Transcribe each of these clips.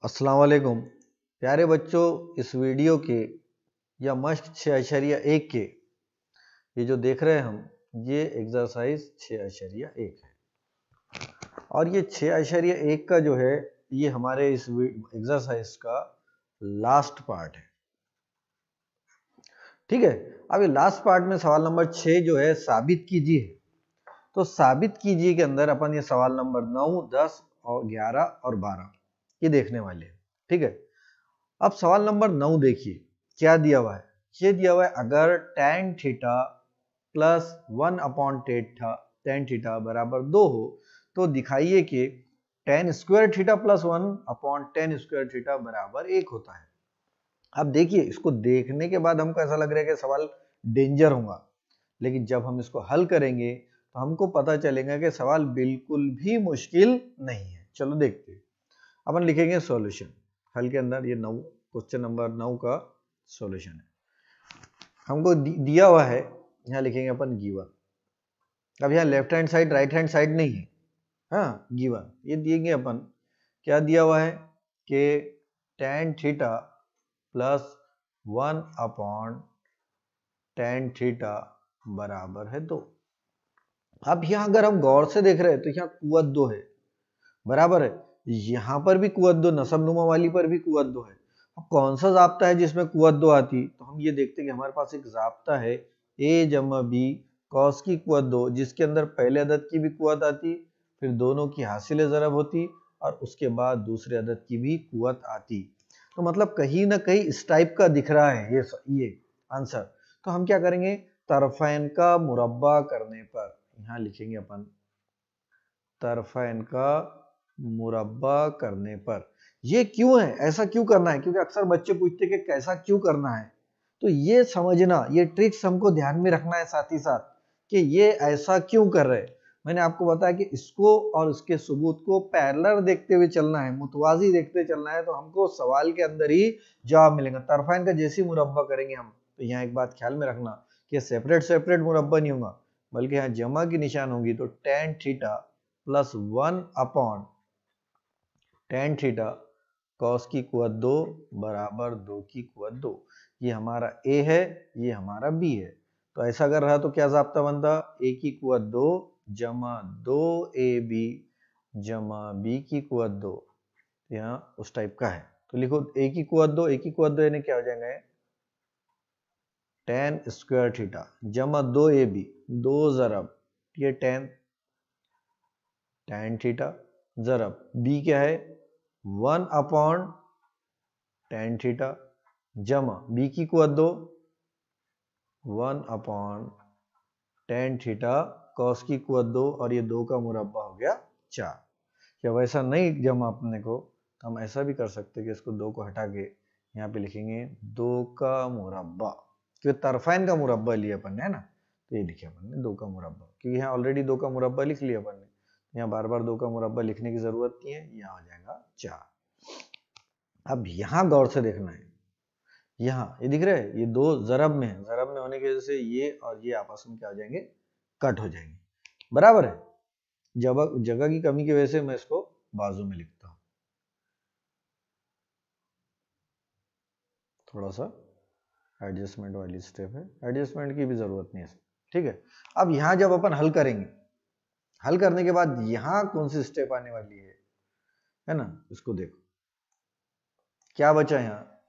अस्सलाम वालेकुम प्यारे बच्चों। इस वीडियो के या मश्क 6.1 के ये जो देख रहे हैं हम ये एक्सरसाइज 6.1 है और ये 6.1 का जो है ये हमारे इस एक्सरसाइज का लास्ट पार्ट है। ठीक है, अब ये लास्ट पार्ट में सवाल नंबर 6 जो है साबित कीजिए। तो साबित कीजिए के अंदर अपन ये सवाल नंबर 9, 10 और 11 और 12 ये देखने वाले हैं। ठीक है, अब सवाल नंबर 9 देखिए क्या दिया हुआ है। ये दिया हुआ है अगर tan theta plus 1/tan theta बराबर 2 हो तो दिखाइए कि tan square theta plus 1/tan square theta बराबर 1 होता है। अब देखिए इसको देखने के बाद हमको ऐसा लग रहा है कि सवाल डेंजर होगा, लेकिन जब हम इसको हल करेंगे तो हमको पता चलेगा कि सवाल बिल्कुल भी मुश्किल नहीं है। चलो देखते हैं। अपन लिखेंगे सॉल्यूशन। हल के अंदर ये 9 क्वेश्चन नंबर 9 का सॉल्यूशन है। हमको दिया हुआ है, यहाँ लिखेंगे अपन गिवन। अब यहाँ left hand side right hand side नहीं है, हाँ गिवन ये दिएंगे अपन। क्या दिया हुआ है कि tan theta plus 1/tan theta बराबर है 2। अब यहाँ अगर हम गौर से देख रहे हैं तो यहाँ कुवत 2 है, बराबर है। यहाँ पर भी कुवत 2, नसबनुमा वाली पर भी कुवत 2 है। अब कौन सा जाब्ता है जिसमें कुवत 2 आती? तो हम ये देखते हैं कि हमारे पास एक जाब्ता है a जमा b कॉस की कुवत 2, जिसके अंदर पहले अदद की भी कुवत आती, फिर दोनों की हासिल ज़रब होती और उसके बाद दूसरे अदद की भी कुवत आती। तो मतलब कहीं ना कहीं इस टाइप का दिख रहा है ये आंसर। तो हम क्या करेंगे, तरफैन का मुरब्बा करने पर यहाँ लिखेंगे अपन तरफैन का मुरब्बा करने पर। ये क्यों है, ऐसा क्यों करना है? क्योंकि अक्सर बच्चे पूछते हैं कि कैसा क्यों करना है। तो ये समझना, ये ट्रिक्स हमको ध्यान में रखना है साथ ही साथ कि ये ऐसा क्यों कर रहे हैं। मैंने आपको बताया कि इसको और इसके सबूत को पैरेलल देखते हुए चलना है, मुतवाजी देखते चलना है, तो हमको सवाल के अंदर ही जवाब मिलेगा। तरफैन का जैसे मुरब्बा करेंगे हम, तो यहाँ एक बात ख्याल में रखना कि सेपरेट सेपरेट मुरब्बा नहीं होगा, बल्कि यहाँ जमा की निशान होगी। तो tan theta plus 1/tan theta cos की कुवत 2 बराबर 2 की कुवत 2। ये हमारा a है, ये हमारा b है। तो ऐसा अगर रहा तो क्या जाब्ता बनता? a की कुवत 2 जमा 2ab जमा b की कुवत 2। यहाँ उस टाइप का है। तो लिखो a की कुवत 2, a की कुवत 2 यानी क्या हो जाएगा? tan स्क्वायर थीटा जमा 2ab, 2 ज़रब ये tan थीटा ज़रब b क्या है 1/tan थीटा जमा b की कुवत 2 1/tan थीटा कॉस की कुवत 2 और ये 2 का मुरब्बा हो गया 4। या वैसा नहीं जमा अपने को तो हम ऐसा भी कर सकते हैं कि इसको 2 को हटा के यहाँ पे लिखेंगे 2 का मुरब्बा, क्योंकि तरफैन का मुरब्बा लिया अपन ने, है ना। तो ये लिखे अपन ने 2 का मुरब्बा, क्योंकि यहाँ ऑलरेडी 2 का मुरब्बा लिख लिया अपन ने, यहाँ बार बार 2 का मुरब्बा लिखने की जरूरत नहीं है। यहाँ हो जाएगा 4। अब यहाँ गौर से देखना है, यहाँ ये दिख रहा है, ये 2 ज़रब में है। ज़रब में होने की वजह से ये और ये आपस में क्या हो जाएंगे, कट हो जाएंगे, बराबर है। जगह की कमी की वजह से मैं इसको बाजू में लिखता हूँ, थोड़ा सा एडजस्टमेंट वाली स्टेप है, एडजस्टमेंट की भी जरूरत नहीं है। ठीक है, अब यहाँ जब अपन हल करेंगे, हल करने के बाद यहाँ कौन सी स्टेप आने वाली है ना, इसको देखो क्या बचा यहाँ।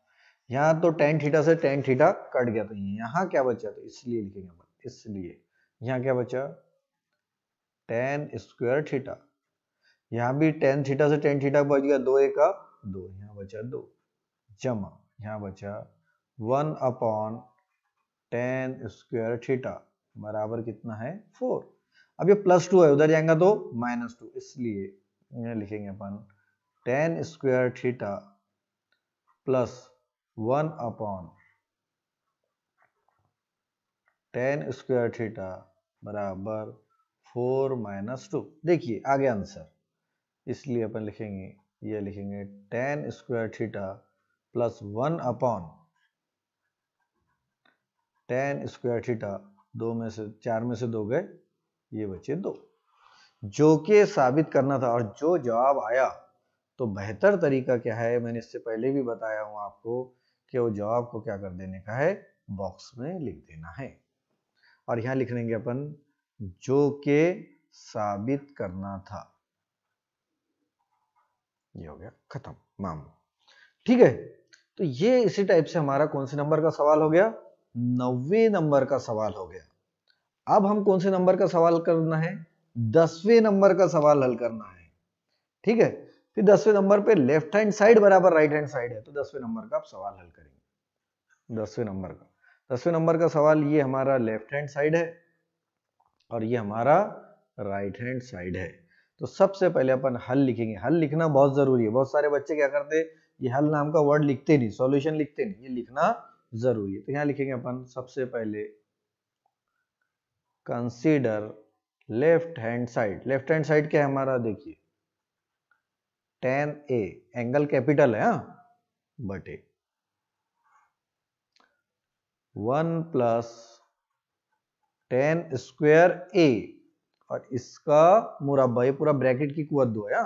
यहाँ तो tan थीटा से tan थीटा कट गया, तो यहाँ क्या बचा, तो इसलिए लिखेंगे अपन, इसलिए यहाँ क्या बचा tan स्क्वायर थीटा। यहाँ भी tan थीटा से tan थीटा बच गया 2 1 का 2, यहाँ बचा 2 जमा यहाँ बचा 1/tan स्क्वायर थीटा बराबर कितना है 4। अब ये +2 है, उधर जाएगा तो -2, इसलिए यहाँ लिखेंगे अपन tan square theta plus 1/tan square theta बराबर 4 - 2। देखिए आ गया आंसर, इसलिए अपन लिखेंगे, ये लिखेंगे tan square theta plus 1/tan square theta, 2 में से 4 में से 2 गए, ये बचे 2, जो कि साबित करना था। और जो जवाब आया तो बेहतर तरीका क्या है, मैंने इससे पहले भी बताया हूं आपको कि वो जवाब को क्या कर देने का है, बॉक्स में लिख देना है। और यहां लिख लेंगे अपन जो के साबित करना था। ये हो गया खत्म मामला। ठीक है, तो ये इसी टाइप से हमारा कौन से नंबर का सवाल हो गया, 90वें नंबर का सवाल हो गया। अब हम कौन से नंबर का सवाल करना है, 10वें नंबर का सवाल हल करना है। ठीक है, फिर 10वें नंबर पे लेफ्ट हैंड साइड बराबर राइट हैंड साइड है, तो 10वें नंबर का आप सवाल हल करेंगे। 10वें नंबर का सवाल, ये हमारा लेफ्ट हैंड साइड है और ये हमारा राइट हैंड साइड है। तो सबसे पहले अपन हल लिखेंगे। हल लिखना बहुत जरूरी है। बहुत सारे बच्चे क्या करते हैं, ये हल नाम का वर्ड लिखते नहीं, सॉल्यूशन लिखते नहीं, ये लिखना जरूरी है। तो यहाँ लिखेंगे अपन सबसे पहले consider left hand side. Left hand side क्या है हमारा, देखिए tan A, एंगल कैपिटल है बटे 1 प्लस tan स्क्वायर A और इसका मुरब्बा, ये पूरा ब्रैकेट की कुवत 2 है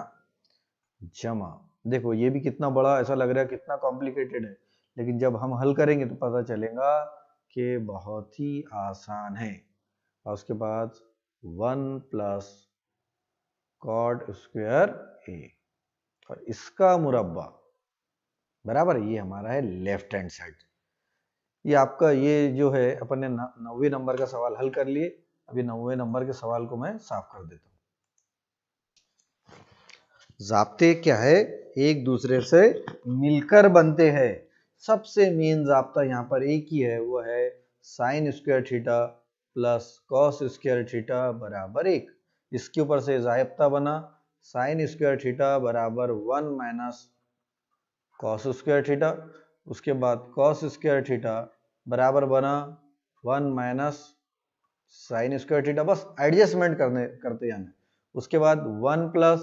जमा, देखो ये भी कितना बड़ा ऐसा लग रहा है, कितना कॉम्प्लिकेटेड है, लेकिन जब हम हल करेंगे तो पता चलेगा कि बहुत ही आसान है। और उसके बाद 1 प्लस कॉट स्क्वायर A और इसका मुरब्बा बराबर, ये हमारा है लेफ्ट हैंड साइड। ये आपका ये जो है अपन ने 90वें नंबर का सवाल हल कर लिए। अभी 90वें नंबर के सवाल को मैं साफ कर देता हूं। जाब्ते क्या है, एक दूसरे से मिलकर बनते हैं। सबसे मेन जाब्ता यहाँ पर एक ही है, वो है sine square theta plus cos square theta बराबर 1। इसके ऊपर से जाब्ता बना साइन स्क्वायर थीटा बराबर 1 माइनस कॉस स्क्वायर थीटा। उसके बाद कॉस स्क्वायर थीटा बराबर बना 1 माइनस साइन स्क्वायर थीटा, बस एडजस्टमेंट करते जाना। उसके बाद 1 प्लस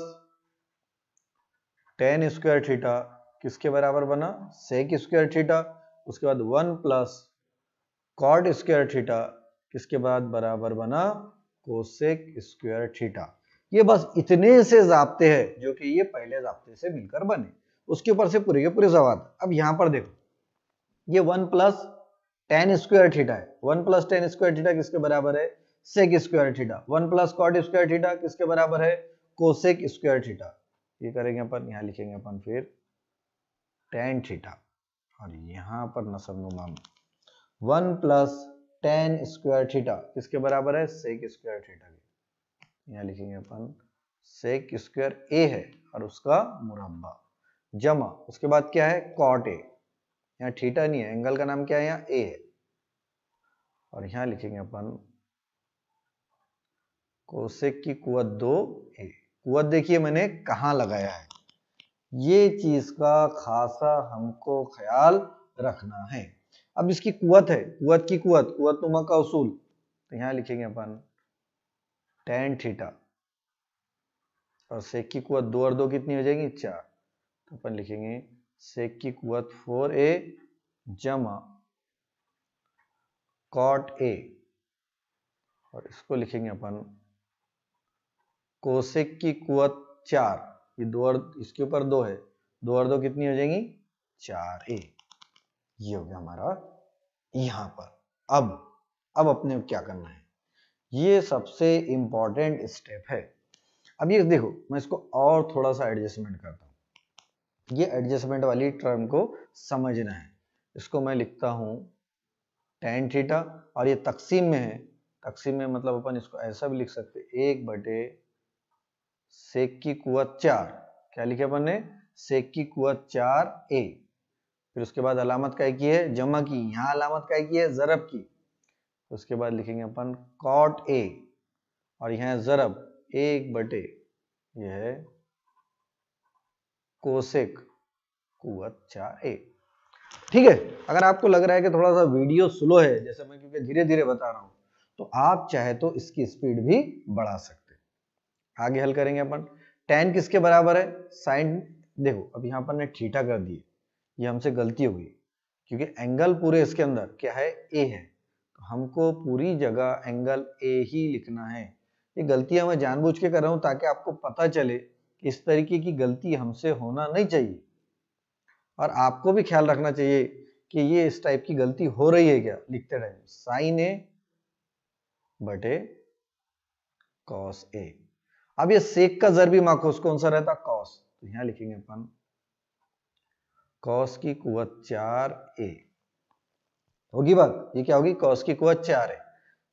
टेन स्क्वायर थीटा किसके बराबर बना, सेक स्क्वायर थीटा। उसके बाद 1 प्लस कॉट स्क्वायर थीटा किसके बाद बराबर बना, कोसेक स्क्वायर थीटा। ये बस इतने से जाब्ते हैं जो कि ये पहले जाब्ते से मिलकर बने, उसके ऊपर से पूरे के पूरे सवाल। अब यहां पर देखो, ये 1 प्लस टेन स्क्वायर थीटा है। 1 प्लस टेन स्क्वायर थीटा किसके बराबर है, sec square theta. 1 plus cot square theta किसके बराबर है, कोसेक स्क्वायर थीटा। ये करेंगे अपन, यहां लिखेंगे अपन फिर टेन थीटा और यहां पर नसबनुमा 1 प्लस टेन स्क्वायर थीटा किसके बराबर है, सेक स्क्वायर थीटा के। यहां लिखेंगे अपन सेक स्क्वायर ए है और उसका मुरब्बा जमा, उसके बाद क्या है कॉट ए। यहाँ थीटा नहीं है, एंगल का नाम क्या है, यहाँ ए है। और यहां लिखेंगे अपन कोसेक की कुवत 2 ए। कुवत देखिए मैंने कहां लगाया है, ये चीज का खासा हमको ख्याल रखना है। अब इसकी कुवत है, कुवत की कुवत, कुवत नुमा का उसूल, तो यहां लिखेंगे अपन टेन थीटा और सेक की कुवत 2 और 2 कितनी हो जाएगी, 4। तो अपन लिखेंगे सेक की कुवत 4a जमा कॉट ए और इसको लिखेंगे अपन कोसेक की कुवत 4। ये 2 और इसके ऊपर 2 है, 2 और 2 कितनी हो जाएंगी, 4a। ये हो गया हमारा यहां पर। अब अपने क्या करना है, ये सबसे इंपॉर्टेंट स्टेप है। अब ये देखो, मैं इसको और थोड़ा सा एडजस्टमेंट करता हूं। ये एडजस्टमेंट वाली टर्म को समझना है। इसको मैं लिखता हूं टेन थीटा और ये तकसीम में है। तकसीम में मतलब अपन इसको ऐसा भी लिख सकते, 1 बटे सेक की कुवत 4। क्या लिखे अपन ने, सेक की कुवत 4a। फिर उसके बाद अलामत काय की है, जमा की। यहां अलामत काय की है, जरब की। उसके बाद लिखेंगे अपन कॉट a और यहां जरब 1 बटे यह है कोसेक कुवत 4a। ठीक है, अगर आपको लग रहा है कि थोड़ा सा वीडियो स्लो है, जैसे मैं क्योंकि धीरे धीरे बता रहा हूं, तो आप चाहे तो इसकी स्पीड भी बढ़ा सकते हैं। आगे हल करेंगे अपन। tan किसके बराबर है, साइन। देखो अब यहां पर ने थीटा कर दिए, ये हमसे गलती हो गई क्योंकि एंगल पूरे इसके अंदर क्या है, ए है, तो हमको पूरी जगह एंगल ए ही लिखना है। ये गलतियां मैं जानबूझ के कर रहा हूं ताकि आपको पता चले कि इस तरीके की गलती हमसे होना नहीं चाहिए, और आपको भी ख्याल रखना चाहिए कि ये इस टाइप की गलती हो रही है क्या लिखते टाइम। साइन ए बटे कॉस ए। अब ये सेक का ज़रबी माखूस कौन सा रहता, कॉस, तो यहां लिखेंगे अपन कॉस की कुवत 4 ए होगी बात। ये क्या होगी, कॉस की कुवत 4 है,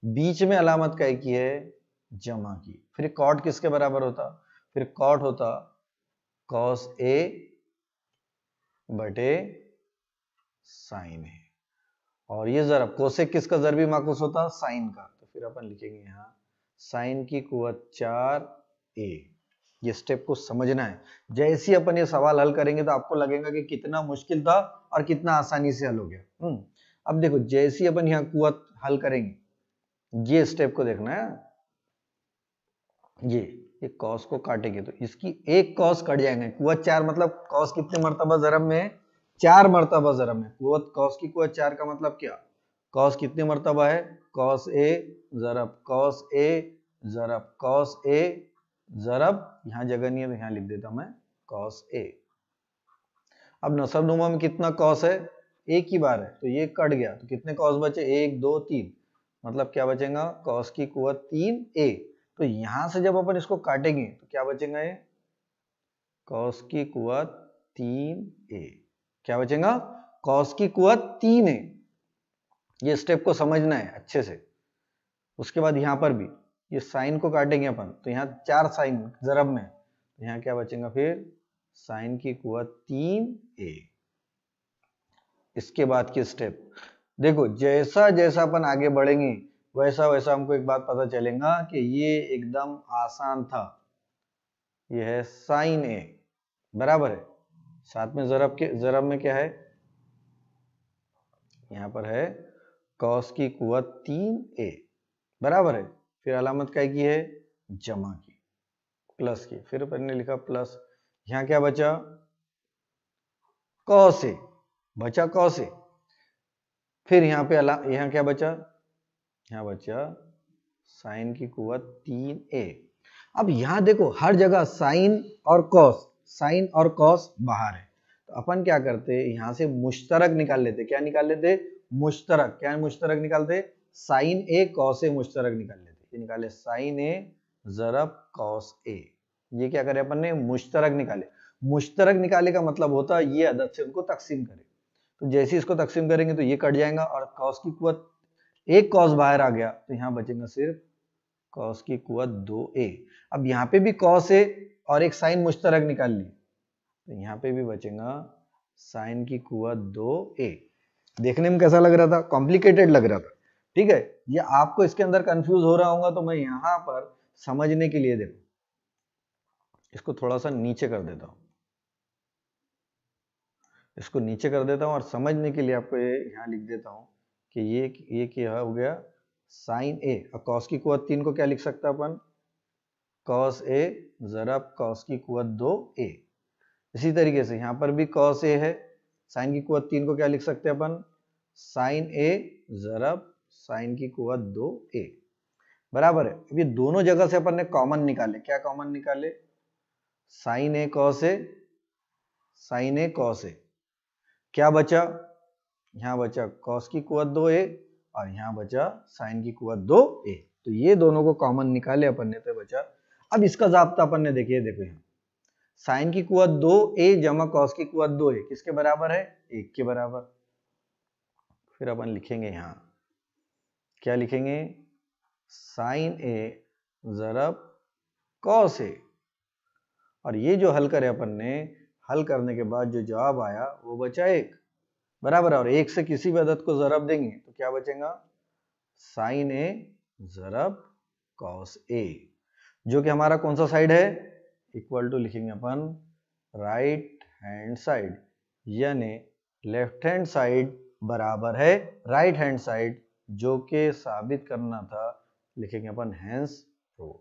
बीच में अलामत क्या की है, जमा की। फिर कॉट किसके बराबर होता, फिर कॉट होता कॉस ए बटे साइन ए, और ये जरब कोसेक किसका ज़रबी माकूस होता, साइन का, तो फिर अपन लिखेंगे यहाँ साइन की कुवत 4 ए। ये स्टेप को समझना है। जैसे ही अपन ये सवाल हल करेंगे तो आपको लगेगा कि कितना मुश्किल था और कितना आसानी से हल हो गया। अब देखो जैसे ही अपन यहाँ कुवत हल करेंगे, ये स्टेप को देखना है, ये कॉस को काटेंगे तो इसकी एक कॉस कट जाएंगे। कुवत 4 मतलब कॉस कितने मर्तबा ज़रब में है, 4 मर्तबा ज़रब में। कुवत कॉस की कुवत 4 का मतलब क्या, कॉस कितने मर्तबा है, cos A ज़रब cos A ज़रब cos A ज़रब, यहां जगह नहीं है तो यहां लिख देता मैं कॉस ए। अब नसबनुमा में कितना कॉस है, एक ही बार है, तो ये कट गया, तो कितने कॉस बचे, 1 2 3, मतलब क्या बचेगा, कॉस की कुवत 3 ए। तो यहां से जब अपन इसको काटेंगे तो क्या बचेगा, ये कॉस की कुवत 3 ए, क्या बचेगा, कॉस की कुवत 3 ए। ये स्टेप को समझना है अच्छे से। उसके बाद यहां पर भी ये साइन को काटेंगे अपन, तो यहाँ 4 साइन ज़रब में, तो यहाँ क्या बचेगा, फिर साइन की कुवत 3 ए। इसके बाद की स्टेप देखो, जैसा जैसा अपन आगे बढ़ेंगे वैसा वैसा हमको एक बात पता चलेगा कि ये एकदम आसान था। ये है साइन ए बराबर है, साथ में ज़रब में क्या है, यहाँ पर है कॉस की कुवत 3 ए बराबर है, फिर अलामत क्या की है, जमा की, प्लस की, फिर अपन ने लिखा प्लस, यहाँ क्या बचा, कॉस ए बचा, कॉस ए, फिर यहाँ पे यहाँ क्या बचा, यहाँ बचा साइन की कुवत 3 ए। अब यहाँ देखो हर जगह साइन और कॉस, साइन और कॉस बाहर है, तो अपन क्या करते, यहाँ से मुश्तरक निकाल लेते, क्या निकाल लेते, मुश्तरक, क्या मुश्तरक निकालते, साइन ए कॉस ए मुश्तरक निकाल लेते, ये निकाले साइन ए ज़रब कॉस ए। ये क्या करे अपन ने, मुश्तरक निकाले। मुश्तरक निकाले का मतलब होता है ये अदद से उनको तकसीम करे, तो जैसे इसको तकसीम करेंगे तो ये कट जाएगा, और कॉस की कुवत, एक कॉस बाहर आ गया, तो यहाँ बचेगा सिर्फ कॉस की कुवत 2a। अब यहाँ पे भी कॉस ए और एक साइन मुश्तरक निकाल ली, तो यहाँ पे भी बचेगा साइन की कुवत 2a। देखने में कैसा लग रहा था, कॉम्प्लिकेटेड लग रहा था, ठीक है। ये आपको इसके अंदर कंफ्यूज हो रहा होगा, तो मैं यहाँ पर समझने के लिए देखो इसको थोड़ा सा नीचे कर देता हूँ, इसको नीचे कर देता हूँ, और समझने के लिए आपको ये यहाँ लिख देता हूँ कि ये क्या हो गया, साइन ए, और कॉस की कुवत 3 को क्या लिख सकता अपन, कॉस ए ज़रब कॉस की कुवत 2a। इसी तरीके से यहाँ पर भी कॉस ए है, साइन की कुवत 3 को क्या लिख सकते हैं अपन, साइन ए ज़रब साइन की कुवत 2a बराबर है। अब ये दोनों जगह से अपन ने कॉमन निकाले, क्या कॉमन निकाले, sign A cos A, sign A cos A, क्या बचा, यहाँ बचा कॉस की कुवत 2a, और यहाँ बचा साइन की कुवत 2a, तो ये दोनों को कॉमन निकाले अपन ने, तो बचा। अब इसका ज़ाब्ता अपन ने देखिए, देखो यहाँ साइन की कुवत 2a जमा कॉस की कुवत 2a किसके बराबर है, 1 के बराबर। फिर अपन लिखेंगे यहाँ क्या लिखेंगे, साइन ए ज़रब कॉस ए, और ये जो हल करे अपन ने, हल करने के बाद जो जवाब आया वो बचा 1 बराबर, और 1 से किसी भी अदद को ज़रब देंगे तो क्या बचेगा, साइन ए ज़रब कॉस ए, जो कि हमारा कौन सा साइड है, इक्वल टू लिखेंगे अपन राइट हैंड साइड, यानी लेफ्ट हैंड साइड बराबर है राइट हैंड साइड, जो कि साबित करना था, लिखेंगे अपन हेंस प्रूव्ड।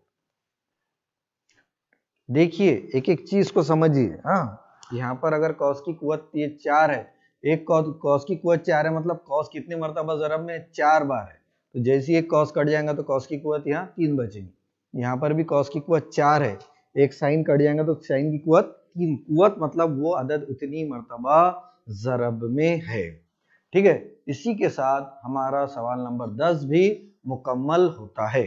देखिए एक एक चीज को समझिए, हाँ यहाँ पर अगर कॉस की कुवत ये 4 है, एक कॉस की कुवत 4 है, मतलब कॉस कितने मरतबा ज़रब में, 4 बार है, तो जैसे ही एक कॉस कट जाएगा तो कॉस की कुवत यहाँ 3 बचेगी। यहाँ पर भी कॉस की कुवत 4 है, एक साइन कट जाएगा तो साइन की कुवत 3, कुवत मतलब वो अदद उतनी मर्तबा ज़रब में है। ठीक है, इसी के साथ हमारा सवाल नंबर 10 भी मुकम्मल होता है।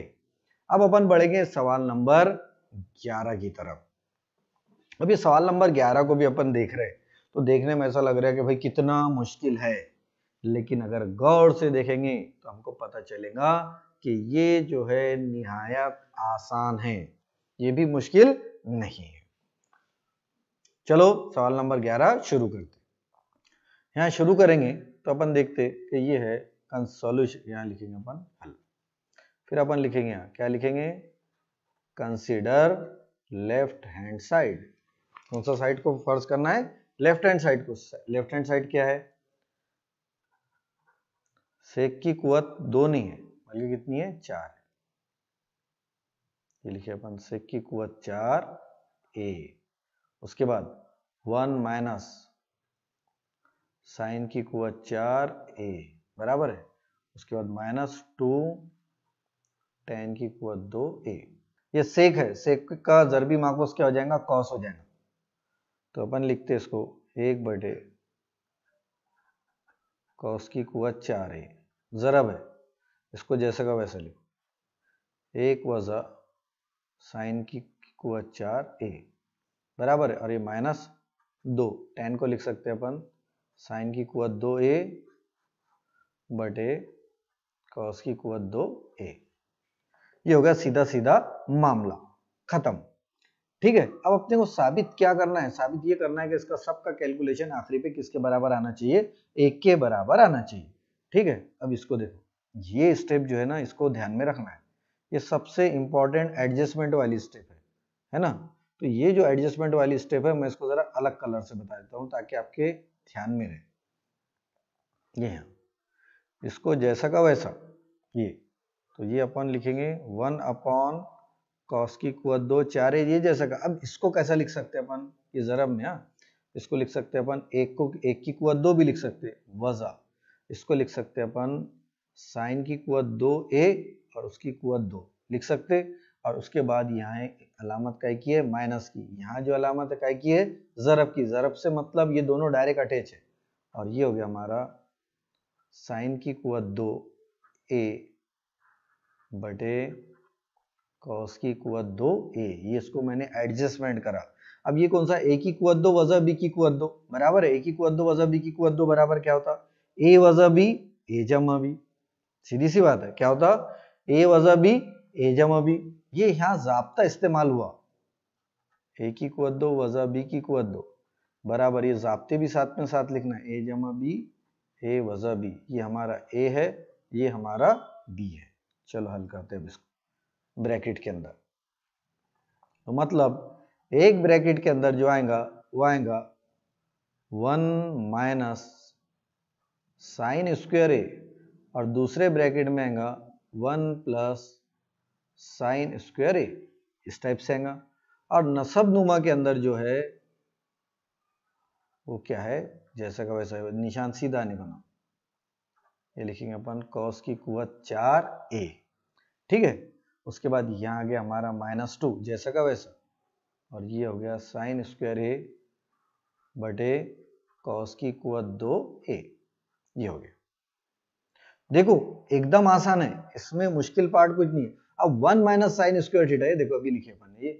अब अपन बढ़ेंगे सवाल नंबर 11 की तरफ। अब ये सवाल नंबर 11 को भी अपन देख रहे हैं तो देखने में ऐसा लग रहा है कि भाई कितना मुश्किल है, लेकिन अगर गौर से देखेंगे तो हमको पता चलेगा कि ये जो है निहायत आसान है, ये भी मुश्किल नहीं है। चलो सवाल नंबर 11 शुरू करते हैं। यहाँ शुरू करेंगे तो अपन देखते कि ये है सॉल्यूशन, यहाँ लिखेंगे अपन हल, फिर अपन लिखेंगे यहाँ क्या लिखेंगे, कंसीडर लेफ्ट हैंड साइड। कौन सा साइड को फर्ज करना है, लेफ्ट हैंड साइड को। लेफ्ट हैंड साइड क्या है, सेक की कुवत 2 नहीं है बल्कि कितनी है, 4 है। ये लिखे अपन सेक की कुवत 4 ए, उसके बाद 1 माइनस साइन की कुवत 4 ए बराबर है, उसके बाद माइनस 2 tan की कुवत 2 ए। ये सेक है, सेक का ज़रबी माकूस क्या हो जाएगा, कॉस हो जाएगा। तो अपन लिखते इसको 1/, कॉस की कुवत 4 ए, ज़रब है, इसको जैसे का वैसे लिखो, 1 वज़ा साइन की कुवत 4 ए बराबर है, और ये माइनस 2, tan को लिख सकते हैं अपन साइन की कुवत 2 ए बटे कॉस की कुवत 2 ए। ये हो गया सीधा सीधा मामला खत्म। ठीक है, अब अपने को साबित क्या करना है, साबित ये करना है कि इसका सबका कैलकुलेशन आखिरी पे किसके बराबर आना चाहिए, 1 के बराबर आना चाहिए। ठीक है, अब इसको देखो, ये स्टेप जो है ना इसको ध्यान में रखना है, ये सबसे इंपॉर्टेंट एडजस्टमेंट वाली स्टेप है ना। तो ये जो एडजस्टमेंट वाली स्टेप है मैं इसको जरा अलग कलर से बता देता हूँ ताकि आपके ध्यान में रहे। ये है, इसको जैसा का वैसा, ये तो ये अपन लिखेंगे 1 अपॉन कॉस की कुवत 2 4 है, ये जैसा का। अब इसको कैसा लिख सकते हैं अपन, ये ज़रब में, इसको लिख सकते हैं अपन 1 की कुवत 2 भी लिख सकते हैं, वज़ा इसको लिख सकते हैं अपन साइन की कुवत 2 ए और उसकी कुवत 2 लिख सकते। और उसके बाद यहाँ अलामत काय की है, माइनस की, यहाँ जो अलामत है काय की है, ज़रब की। ज़रब से मतलब ये दोनों डायरेक्ट अटैच है, और ये हो गया हमारा साइन की कुवत 2 ए बटे कॉस की कुवत 2 ए, ये इसको मैंने एडजस्टमेंट करा। अब ये कौन सा, ए की कुवत 2 वज़ा बी की कुवत 2 बराबर है, ए की कुवत 2 वज़ा बी की कुवत 2 बराबर क्या होता, ए वज़ा बी ए जमा बी। सीधी सी बात है, क्या होता, ए वज़ा बी ए जमा बी। ये यहाँ ज़ाब्ता इस्तेमाल हुआ, ए की कुवत 2 वज़ा बी की कुवत 2 बराबर, ये ज़ाब्ते भी साथ में साथ लिखना है, ए जमा बी ए वज़ा बी। ये हमारा ए है, ये हमारा बी है। चलो हल करते हैं इसको ब्रैकेट के अंदर। तो मतलब एक ब्रैकेट के अंदर जो आएगा वो आएगा 1 माइनस साइन स्क्वायर ए, और दूसरे ब्रैकेट में आएगा 1 प्लस साइन स्क्वायर ए, इस टाइप से आएगा। और नसब नुमा के अंदर जो है वो क्या है, जैसा का वैसा है, निशान सीधा नहीं बना, ये लिखेंगे अपन कॉस की कुवत 4 ए। ठीक है, उसके बाद यहाँ आ गया हमारा -2 जैसा का वैसा, और ये हो गया साइन स्क्वायर ए बटे कॉस की कुवत 2 ए, ये हो गया। देखो एकदम आसान है, इसमें मुश्किल पार्ट कुछ नहीं है। अब 1 माइनस साइन स्क्वायर थीटा, ये देखो अभी लिखे अपन ये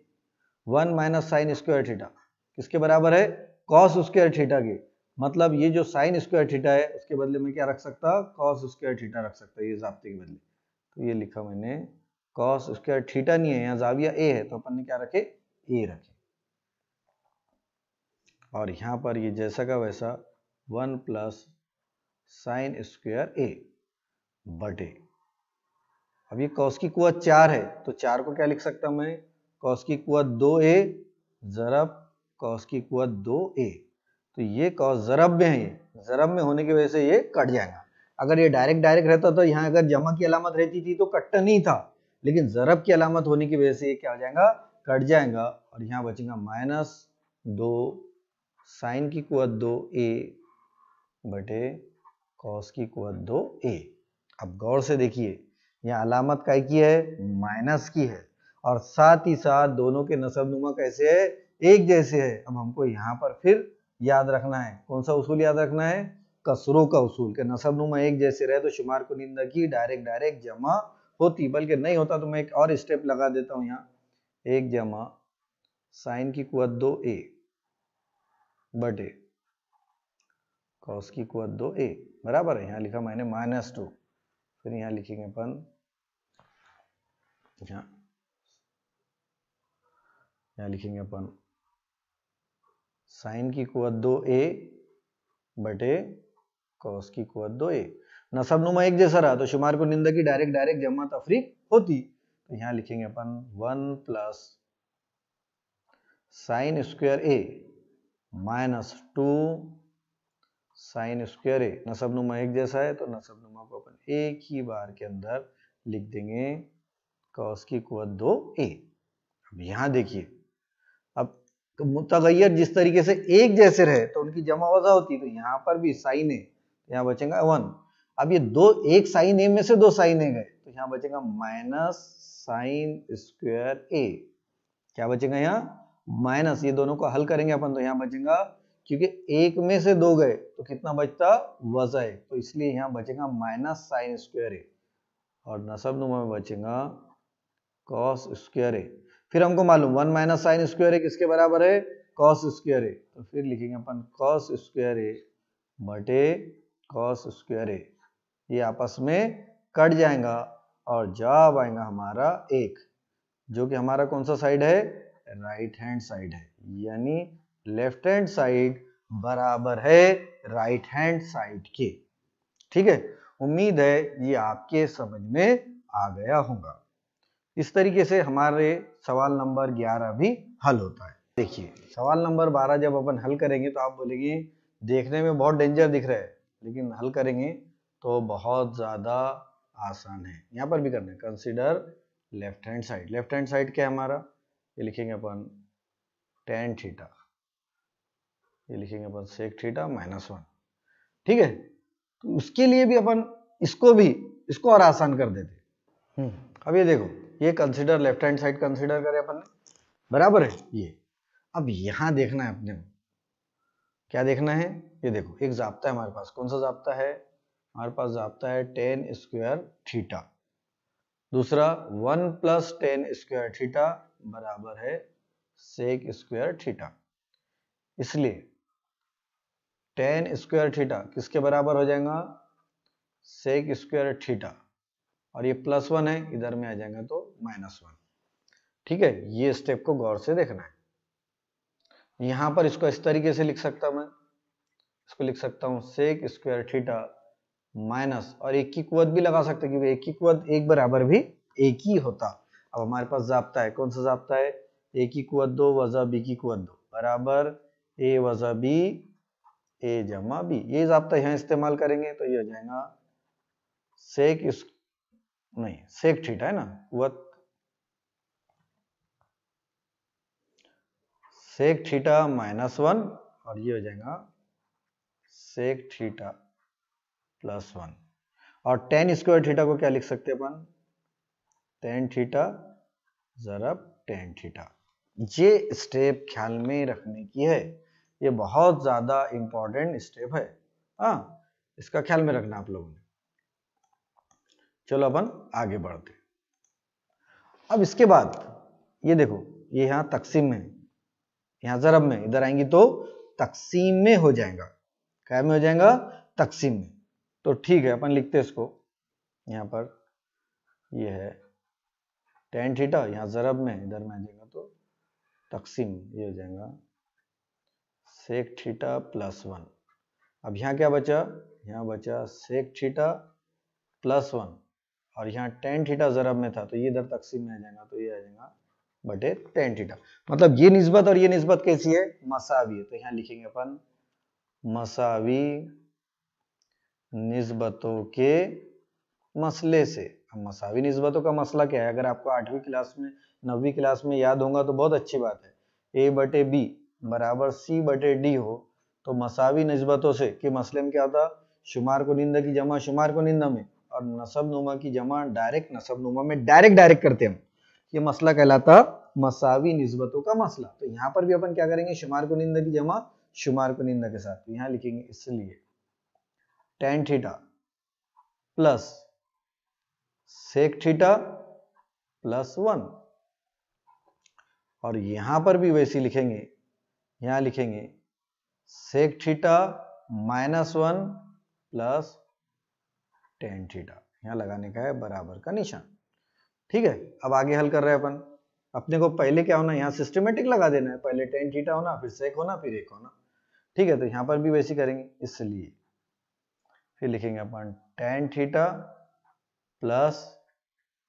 1 माइनस साइन स्क्वायर थीटा किसके बराबर है, कॉस स्क्वायर थीटा के। मतलब ये जो साइन स्क्वायर थीटा है उसके बदले में क्या रख सकता, कॉस स्क्वायर थीटा रख सकता है, ये ज़ाब्ते के बदले। तो ये लिखा मैंने कॉस स्क्वायर थीटा नहीं है, यहाँ जाविया ए है, तो अपन ने क्या रखे, ए रखे। और यहाँ पर ये जैसा का वैसा 1 प्लस साइन स्क्वायर ए बटे, अब ये कॉस की कुवत 4 है तो 4 को क्या लिख सकता मैं, कॉस की कुवत 2a ज़रब कॉस की कुवत 2a। तो ये कॉस ज़रब में है, ये ज़रब में होने की वजह से ये कट जाएगा। अगर ये डायरेक्ट रहता तो यहाँ अगर जमा की अलामत रहती थी तो कटता नहीं था, लेकिन ज़रब की अलामत होने की वजह से ये क्या हो जाएगा, कट जाएगा। और यहाँ बचेगा -2 साइन की कुवत 2a बटे कॉस की कुवत 2a। अब गौर से देखिए, यहाँ अलामत काय की है, माइनस की है, और साथ ही साथ दोनों के नसबनुमा कैसे है, एक जैसे है। अब हमको यहाँ पर फिर याद रखना है, कौन सा उसूल याद रखना है, कसरों का उसूल के नसबनुमा एक जैसे रहे तो शुमार कुनिंदा की डायरेक्ट डायरेक्ट जमा होती, बल्कि नहीं होता तो मैं एक और स्टेप लगा देता हूँ यहाँ, एक जमा साइन की कुवत 2a बटे कॉस की कुवत 2a बराबर है, यहाँ लिखा मैंने -2, फिर यहाँ लिखेंगे अपन यहाँ लिखेंगे अपन साइन की कुवत 2a बटे कॉस की कुवत 2a। नसबनुमा एक जैसा रहा तो शुमार कुनिंदा की डायरेक्ट डायरेक्ट जमा तफरीक होती, तो यहाँ लिखेंगे अपन 1 plus sine square a minus 2 sine square A. नसबनुमा एक जैसा है तो नसबनुमा को अपन एक ही बार के अंदर लिख देंगे कॉस की कुवत 2a। अब यहाँ देखिए, अब तो मुतगय्यर जिस तरीके से एक जैसे रहे तो उनकी जमा वज़ा होती, तो यहाँ पर भी साइन ए, यहाँ बचेगा 1। अब ये दो, एक साइन ए में से दो साइन ए गए तो यहाँ बचेगा माइनस साइन स्क्वायर ए। क्या बचेगा यहाँ माइनस, ये दोनों को हल करेंगे अपन तो यहाँ बचेगा, क्योंकि एक में से दो गए तो कितना बचता वज़ा है, तो इसलिए यहाँ बचेगा माइनस साइन स्क्वायर ए और नसबनुमा में बचेगा कॉस स्क्वायर ए। फिर हमको मालूम 1 माइनस साइन स्क्वायर ए किसके बराबर है, कॉस स्क्वायर ए, तो फिर लिखेंगे अपन कॉस स्क्वायर ए बटे कॉस स्क्वायर ए, ये आपस में कट जाएगा और जवाब आएगा हमारा 1, जो कि हमारा कौन सा साइड है, राइट हैंड साइड है, यानी लेफ्ट हैंड साइड बराबर है राइट हैंड साइड के। ठीक है, उम्मीद है ये आपके समझ में आ गया होगा। इस तरीके से हमारे सवाल नंबर 11 भी हल होता है। देखिए सवाल नंबर 12 जब अपन हल करेंगे तो आप बोलेंगे देखने में बहुत डेंजर दिख रहा है, लेकिन हल करेंगे तो बहुत ज्यादा आसान है। यहाँ पर भी करना है, consider left hand side. Left hand side क्या है हमारा, ये लिखेंगे अपन tan थीटा, ये लिखेंगे अपन सेक थीटा -1। ठीक है, तो उसके लिए भी अपन इसको और आसान कर देते। अब ये देखो, ये consider left hand side consider करें अपन ने, बराबर है ये। अब यहां देखना है अपने को, क्या देखना है, ये देखो एक जाब्ता है हमारे पास, कौन सा जाब्ता है हमारे पास, जाब्ता है tan स्क्वायर थीटा, दूसरा 1 प्लस tan स्क्वायर थीटा बराबर है सेक स्क्वायर थीटा। इसलिए tan स्क्वायर थीटा किसके बराबर हो जाएगा, सेक स्क्वायर थीटा, और ये +1 है, इधर में आ जाएगा तो -1। ठीक है, ये स्टेप को गौर से देखना है। यहां पर इसको इस तरीके से लिख सकता मैं, इसको लिख सकता हूं सेक स्क्वायर थीटा माइनस, और एक की कुवत भी लगा सकते हैं क्योंकि एक की कुवत एक बराबर भी एक ही होता। अब हमारे पास जाब्ता है, कौन सा जाब्ता है, ए की कुवत 2 वजा बी की कुवत 2 बराबर ए वजा बी ए जमा बी। ये जाब्ता यहाँ इस्तेमाल करेंगे तो ये हो जाएगा सेक थीटा है ना, कुवत सेक थीटा -1, और ये हो जाएगा सेक थीटा +1। और tan स्क्वायर थीटा को क्या लिख सकते हैं अपन, tan थीटा ज़रब tan थीटा। ये स्टेप ख्याल में रखने की है, ये बहुत ज्यादा इंपॉर्टेंट स्टेप है, हाँ इसका ख्याल में रखना आप लोगों ने। चलो अपन आगे बढ़ते। अब इसके बाद ये देखो, ये यहाँ तकसीम में, यहाँ ज़रब में, इधर आएंगी तो तकसीम में हो जाएगा, क्या में हो जाएगा, तकसीम में। तो ठीक है, अपन लिखते हैं इसको, यहाँ पर ये है tan थीटा, यहाँ ज़रब में, इधर में आ जाएगा तो तकसीम, ये हो जाएगा सेक थीटा +1। अब यहाँ क्या बचा, यहाँ बचा सेक थीटा +1, और यहाँ tan थीटा ज़रब में था तो ये इधर तकसीम में आ जाएगा, तो ये आ जाएगा बटे tan थीटा। मतलब ये निस्बत और ये निस्बत कैसी है, मसावी है, तो यहाँ लिखेंगे अपन मसावी निस्बतों के मसले से। अब मसावी निस्बतों का मसला क्या है, अगर आपको 8वीं क्लास में 9वीं क्लास में याद होगा तो बहुत अच्छी बात है, a बटे b बराबर c बटे d हो तो मसावी निस्बतों से कि मसले में क्या होता, शुमार कुनिंदा की जमा शुमार कुनिंदा में और नसब नुमा की जमा डायरेक्ट नसब नुमा में, डायरेक्ट करते हम, ये मसला कहलाता मसावी निस्बतों का मसला। तो यहाँ पर भी अपन क्या करेंगे, शुमार कुनिंदा की जमा शुमार कुनिंदा के साथ, तो यहाँ लिखेंगे इसलिए tan theta plus sec theta plus 1, और यहां पर भी वैसे लिखेंगे, यहां लिखेंगे sec theta minus 1 plus tan theta, यहां लगाने का है बराबर का निशान। ठीक है, अब आगे हल कर रहे हैं अपन। अपने को पहले क्या होना, यहाँ सिस्टमेटिक लगा देना है, पहले tan थीटा होना, फिर सेक होना, फिर एक होना। ठीक है, तो यहाँ पर भी वैसे करेंगे, इसलिए फिर लिखेंगे अपन tan theta plus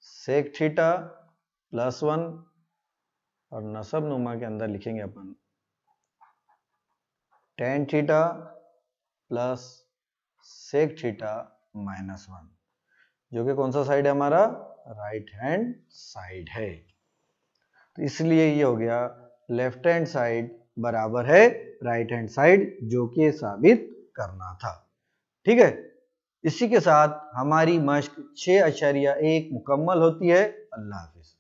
sec theta plus 1, और नसब नुमा के अंदर लिखेंगे अपन tan theta plus sec theta minus 1, जो कि कौन सा साइड है हमारा, राइट हैंड साइड है। तो इसलिए ये हो गया लेफ्ट हैंड साइड बराबर है राइट हैंड साइड, जो कि साबित करना था। ठीक है, इसी के साथ हमारी मश्क 6.1 मुकम्मल होती है। अल्लाह हाफिज।